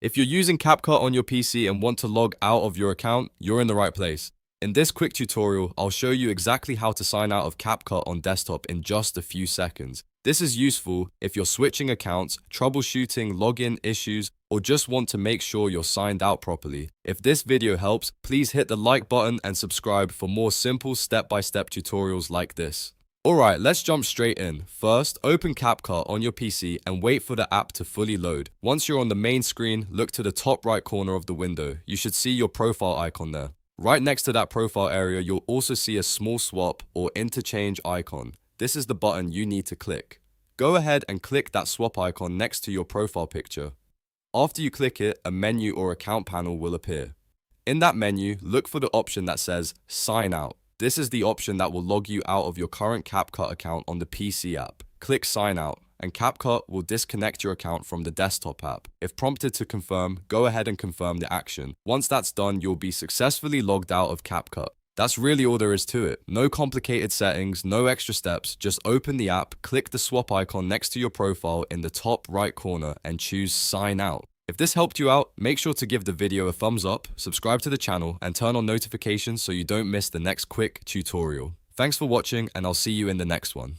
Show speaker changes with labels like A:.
A: If you're using CapCut on your PC and want to log out of your account, you're in the right place. In this quick tutorial, I'll show you exactly how to sign out of CapCut on desktop in just a few seconds. This is useful if you're switching accounts, troubleshooting login issues, or just want to make sure you're signed out properly. If this video helps, please hit the like button and subscribe for more simple step-by-step tutorials like this. Alright, let's jump straight in. First, open CapCut on your PC and wait for the app to fully load. Once you're on the main screen, look to the top right corner of the window. You should see your profile icon there. Right next to that profile area, you'll also see a small swap or interchange icon. This is the button you need to click. Go ahead and click that swap icon next to your profile picture. After you click it, a menu or account panel will appear. In that menu, look for the option that says Sign Out. This is the option that will log you out of your current CapCut account on the PC app. Click Sign Out, and CapCut will disconnect your account from the desktop app. If prompted to confirm, go ahead and confirm the action. Once that's done, you'll be successfully logged out of CapCut. That's really all there is to it. No complicated settings, no extra steps. Just open the app, click the swap icon next to your profile in the top right corner, and choose Sign Out. If this helped you out, make sure to give the video a thumbs up, subscribe to the channel, and turn on notifications so you don't miss the next quick tutorial. Thanks for watching, and I'll see you in the next one.